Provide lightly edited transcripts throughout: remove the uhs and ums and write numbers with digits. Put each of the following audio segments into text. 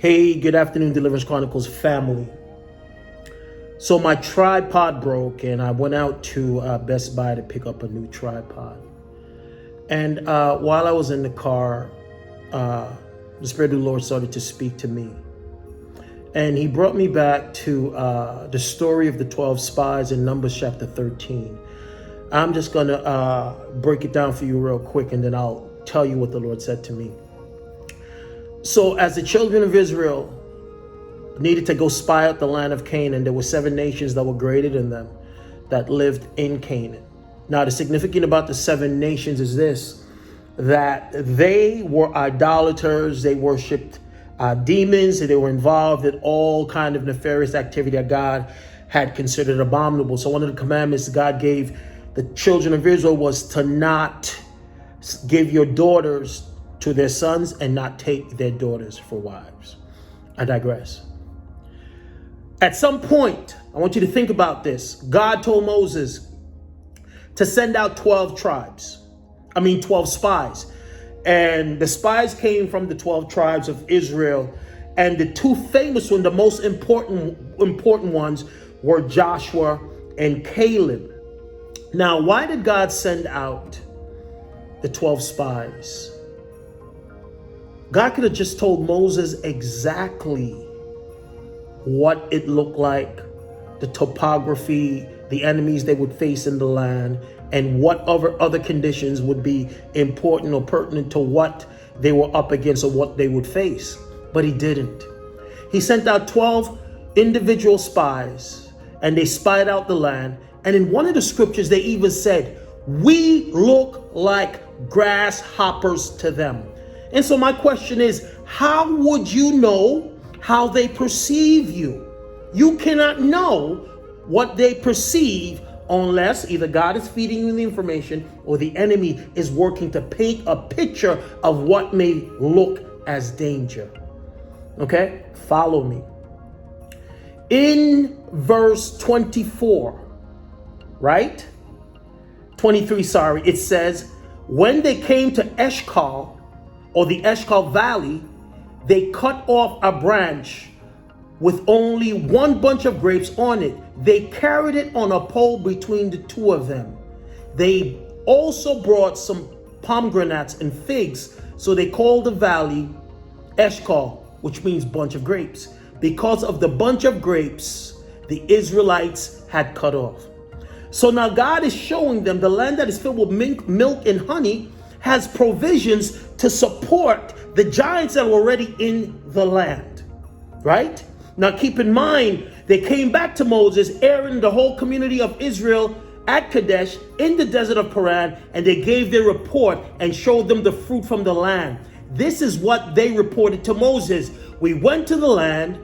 Hey, good afternoon, Deliverance Chronicles family. So my tripod broke and I went out to Best Buy to pick up a new tripod. And while I was in the car, the Spirit of the Lord started to speak to me. And he brought me back to the story of the 12 spies in Numbers chapter 13. I'm just going to break it down for you real quick, and then I'll tell you what the Lord said to me. So as the children of Israel needed to go spy out the land of Canaan, there were 7 nations that were greater than them that lived in Canaan. Now, the significance about the 7 nations is this, that they were idolaters, they worshipped demons, and they were involved in all kind of nefarious activity that God had considered abominable. So one of the commandments God gave the children of Israel was to not give your daughters to their sons and not take their daughters for wives. I digress. At some point, I want you to think about this. God told Moses to send out 12 spies. And the spies came from the 12 tribes of Israel. And the 2 famous ones, the most important ones, were Joshua and Caleb. Now, why did God send out the 12 spies? God could have just told Moses exactly what it looked like, the topography, the enemies they would face in the land, and what other conditions would be important or pertinent to what they were up against or what they would face. But he didn't. He sent out 12 individual spies, and they spied out the land. And in one of the scriptures, they even said, "We look like grasshoppers to them." And so my question is, how would you know how they perceive you? You cannot know what they perceive unless either God is feeding you the information or the enemy is working to paint a picture of what may look as danger. Okay? Follow me. In verse 24, right? 23, sorry. It says, when they came to Eshcol, or the Eshcol Valley, they cut off a branch with only one bunch of grapes on it. They carried it on a pole between the 2 of them. They also brought some pomegranates and figs, so they called the valley Eshcol, which means bunch of grapes, because of the bunch of grapes the Israelites had cut off. So now God is showing them the land that is filled with milk and honey has provisions to support the giants that were already in the land, right? Now keep in mind, they came back to Moses, Aaron, the whole community of Israel at Kadesh in the desert of Paran, and they gave their report and showed them the fruit from the land. This is what they reported to Moses. We went to the land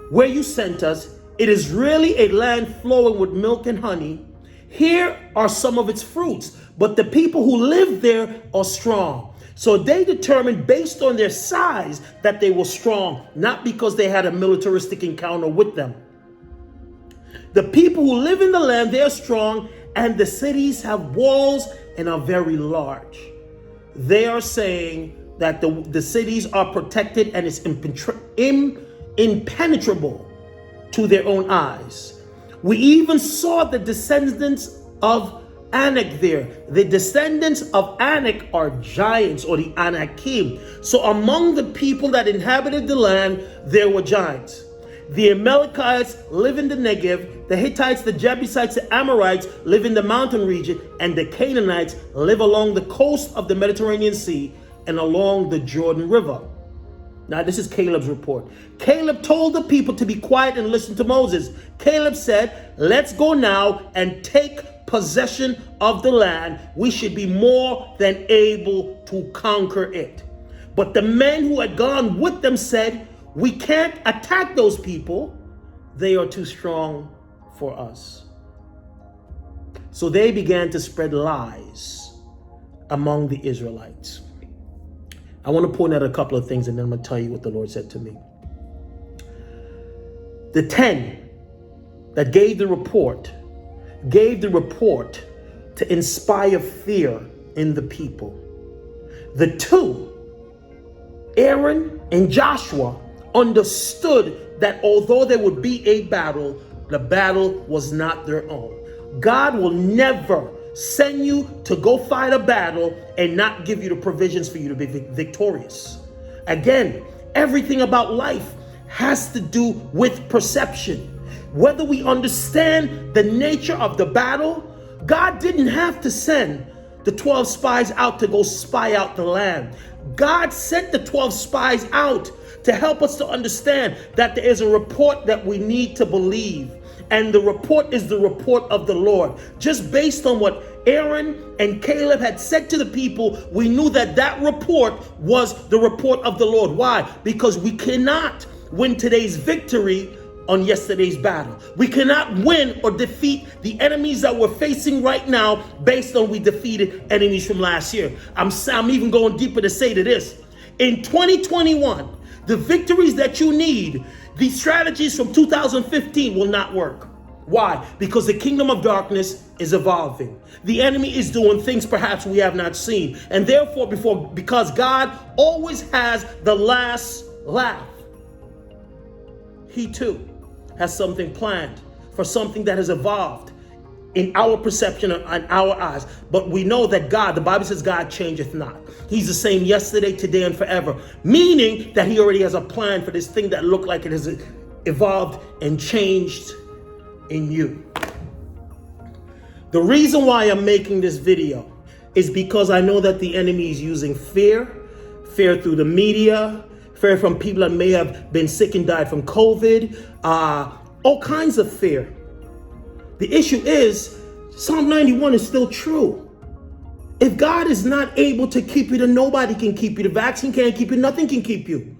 where you sent us. It is really a land flowing with milk and honey. Here are some of its fruits, but the people who live there are strong. So they determined based on their size that they were strong, not because they had a militaristic encounter with them. The people who live in the land, they are strong, and the cities have walls and are very large. They are saying that the cities are protected and it's impenetrable to their own eyes. We even saw the descendants of Anak there. The descendants of Anak are giants, or the Anakim. So among the people that inhabited the land, there were giants. The Amalekites live in the Negev. The Hittites, the Jebusites, the Amorites live in the mountain region. And the Canaanites live along the coast of the Mediterranean Sea and along the Jordan River. Now, this is Caleb's report. Caleb told the people to be quiet and listen to Moses. Caleb said, "Let's go now and take possession of the land. We should be more than able to conquer it." But the men who had gone with them said, "We can't attack those people. They are too strong for us." So they began to spread lies among the Israelites. I want to point out a couple of things, and then I'm going to tell you what the Lord said to me. The 10 that gave the report to inspire fear in the people. The 2, Aaron and Joshua, understood that although there would be a battle, the battle was not their own. God will never send you to go fight a battle and not give you the provisions for you to be victorious. Again, everything about life has to do with perception. Whether we understand the nature of the battle, God didn't have to send the 12 spies out to go spy out the land. God sent the 12 spies out to help us to understand that there is a report that we need to believe. And the report is the report of the Lord. Just based on what Aaron and Caleb had said to the people, we knew that that report was the report of the Lord. Why? Because we cannot win today's victory on yesterday's battle. We cannot win or defeat the enemies that we're facing right now based on we defeated enemies from last year. I'm even going deeper to say to this. In 2021, the victories that you need, the strategies from 2015 will not work. Why? Because the kingdom of darkness is evolving. The enemy is doing things perhaps we have not seen. And therefore, because God always has the last laugh, he too has something planned for something that has evolved in our perception and our eyes. But we know that God, the Bible says God changeth not. He's the same yesterday, today, and forever. Meaning that he already has a plan for this thing that looked like it has evolved and changed in you. The reason why I'm making this video is because I know that the enemy is using fear through the media, fear from people that may have been sick and died from COVID, all kinds of fear. The issue is Psalm 91 is still true. If God is not able to keep you, then nobody can keep you. The vaccine can't keep you. Nothing can keep you.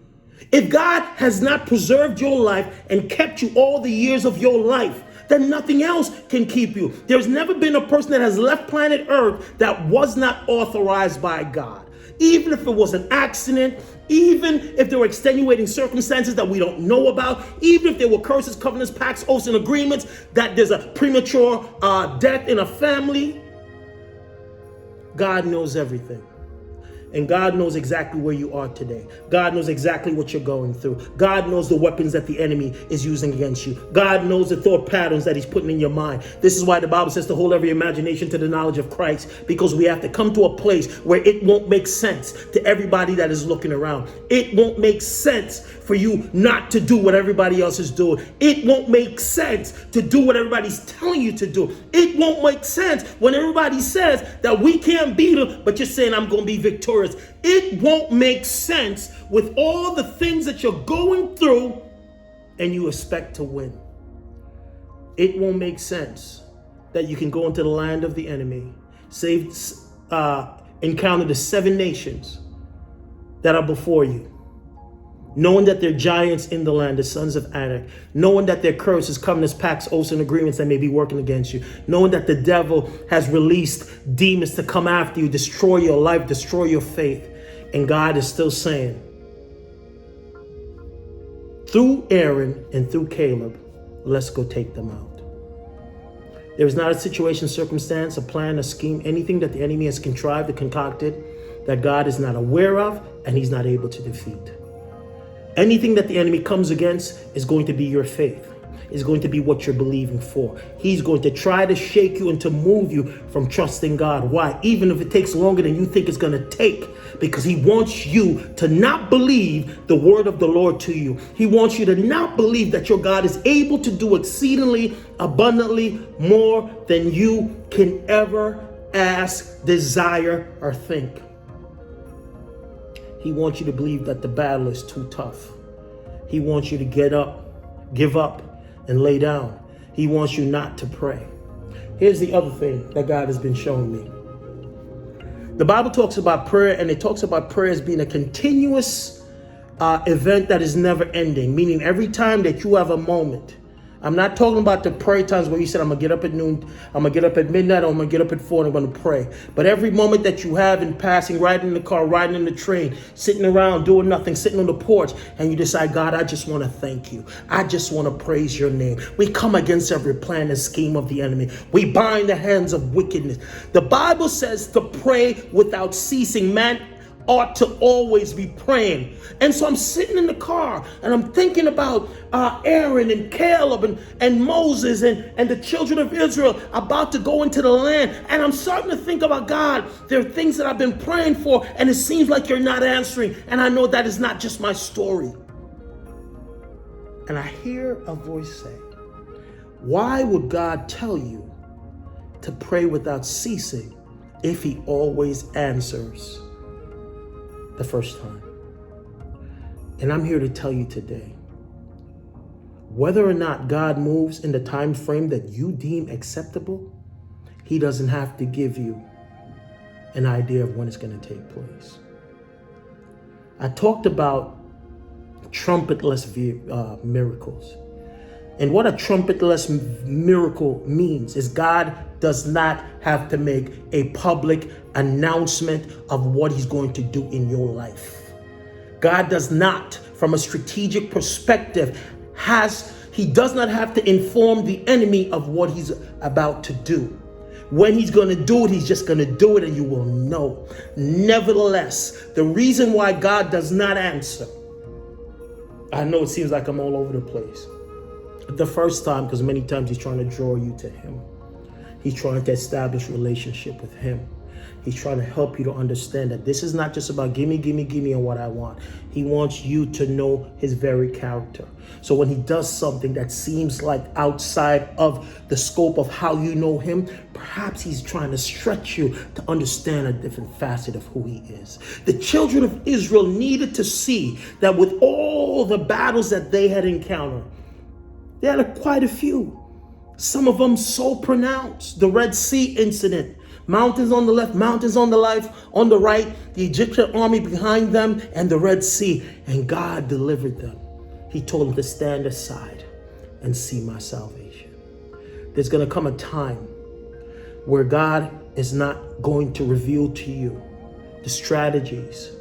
If God has not preserved your life and kept you all the years of your life, then nothing else can keep you. There's never been a person that has left planet Earth that was not authorized by God. Even if it was an accident, even if there were extenuating circumstances that we don't know about, even if there were curses, covenants, pacts, oaths, and agreements, that there's a premature death in a family, God knows everything. And God knows exactly where you are today. God knows exactly what you're going through. God knows the weapons that the enemy is using against you. God knows the thought patterns that he's putting in your mind. This is why the Bible says to hold every imagination to the knowledge of Christ, because we have to come to a place where it won't make sense to everybody that is looking around. It won't make sense for you not to do what everybody else is doing. It won't make sense to do what everybody's telling you to do. It won't make sense when everybody says that we can't beat them, but you're saying I'm going to be victorious. It won't make sense with all the things that you're going through and you expect to win. It won't make sense that you can go into the land of the enemy, encounter the 7 nations that are before you, knowing that they're giants in the land, the sons of Anak, knowing that their curses, covenants, pacts, oaths, and agreements that may be working against you, knowing that the devil has released demons to come after you, destroy your life, destroy your faith. And God is still saying, through Aaron and through Caleb, let's go take them out. There is not a situation, circumstance, a plan, a scheme, anything that the enemy has contrived or concocted that God is not aware of and he's not able to defeat. Anything that the enemy comes against is going to be your faith. Is going to be what you're believing for. He's going to try to shake you and to move you from trusting God. Why? Even if it takes longer than you think it's going to take, because he wants you to not believe the word of the Lord to you. He wants you to not believe that your God is able to do exceedingly abundantly more than you can ever ask, desire, or think. He wants you to believe that the battle is too tough. He wants you to get up, give up, and lay down. He wants you not to pray. Here's the other thing that God has been showing me. The Bible talks about prayer, and it talks about prayer as being a continuous event that is never ending, meaning every time that you have a moment. I'm not talking about the prayer times where you said, I'm going to get up at noon, I'm going to get up at midnight, or I'm going to get up at 4 and I'm going to pray. But every moment that you have in passing, riding in the car, riding in the train, sitting around, doing nothing, sitting on the porch, and you decide, God, I just want to thank you. I just want to praise your name. We come against every plan and scheme of the enemy. We bind the hands of wickedness. The Bible says to pray without ceasing. Man, ought to always be praying. And so I'm sitting in the car and I'm thinking about Aaron and Caleb and Moses and the children of Israel about to go into the land. And I'm starting to think about, God, there are things that I've been praying for and it seems like you're not answering. And I know that is not just my story. And I hear a voice say, why would God tell you to pray without ceasing if he always answers the first time? And I'm here to tell you today, whether or not God moves in the time frame that you deem acceptable, he doesn't have to give you an idea of when it's going to take place. I talked about trumpetless miracles. And what a trumpetless miracle means is God does not have to make a public announcement of what he's going to do in your life. God does not, from a strategic perspective, he does not have to inform the enemy of what he's about to do. When he's going to do it, he's just going to do it and you will know. Nevertheless, the reason why God does not answer, I know it seems like I'm all over the place. The first time, because many times he's trying to draw you to him. He's trying to establish relationship with him. He's trying to help you to understand that this is not just about gimme, gimme, gimme and what I want. He wants you to know his very character. So when he does something that seems like outside of the scope of how you know him, perhaps he's trying to stretch you to understand a different facet of who he is. The children of Israel needed to see that with all the battles that they had encountered, they had quite a few. Some of them so pronounced. The Red Sea incident. Mountains on the left, mountains on the right, the Egyptian army behind them, and the Red Sea. And God delivered them. He told them to stand aside and see my salvation. There's going to come a time where God is not going to reveal to you the strategies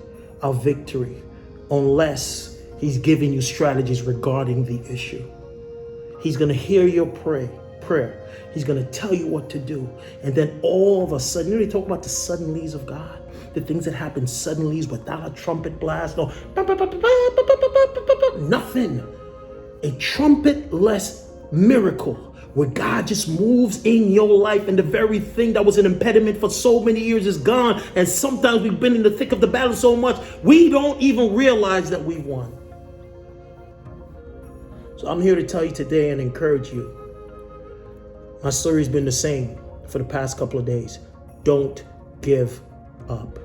of victory unless he's giving you strategies regarding the issue. He's going to hear your prayer. He's going to tell you what to do. And then all of a sudden, they talk about the suddenlies of God. The things that happen suddenly without a trumpet blast. No, nothing. A trumpetless miracle where God just moves in your life and the very thing that was an impediment for so many years is gone. And sometimes we've been in the thick of the battle so much, we don't even realize that we've won. So I'm here to tell you today and encourage you. My story's been the same for the past couple of days. Don't give up.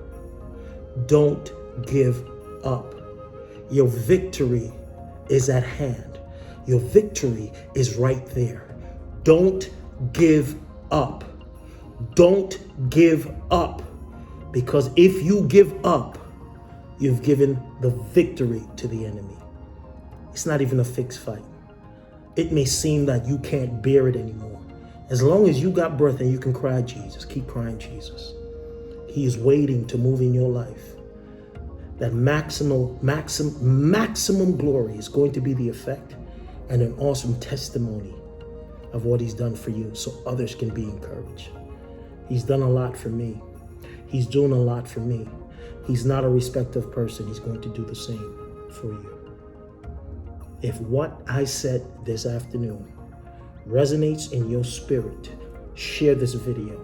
Don't give up. Your victory is at hand. Your victory is right there. Don't give up. Don't give up. Because if you give up, you've given the victory to the enemy. It's not even a fixed fight. It may seem that you can't bear it anymore. As long as you got breath and you can cry Jesus, keep crying Jesus. He is waiting to move in your life. That maximum glory is going to be the effect and an awesome testimony of what he's done for you so others can be encouraged. He's done a lot for me. He's doing a lot for me. He's not a respective person. He's going to do the same for you. If what I said this afternoon resonates in your spirit, share this video.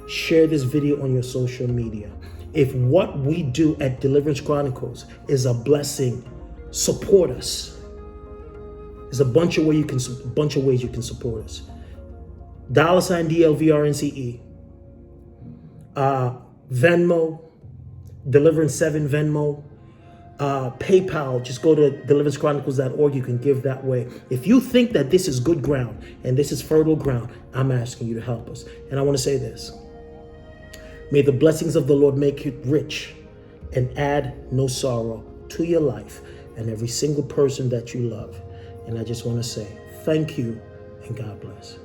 Share this video on your social media. If what we do at Deliverance Chronicles is a blessing, support us. There's a bunch of ways you can support us. $DLVRNCE, Venmo, Deliverance 7 Venmo, PayPal. Just go to deliveranchronicles.org. You can give that way. If you think that this is good ground and this is fertile ground, I'm asking you to help us. And I want to say this. May the blessings of the Lord make you rich and add no sorrow to your life and every single person that you love. And I just want to say thank you and God bless.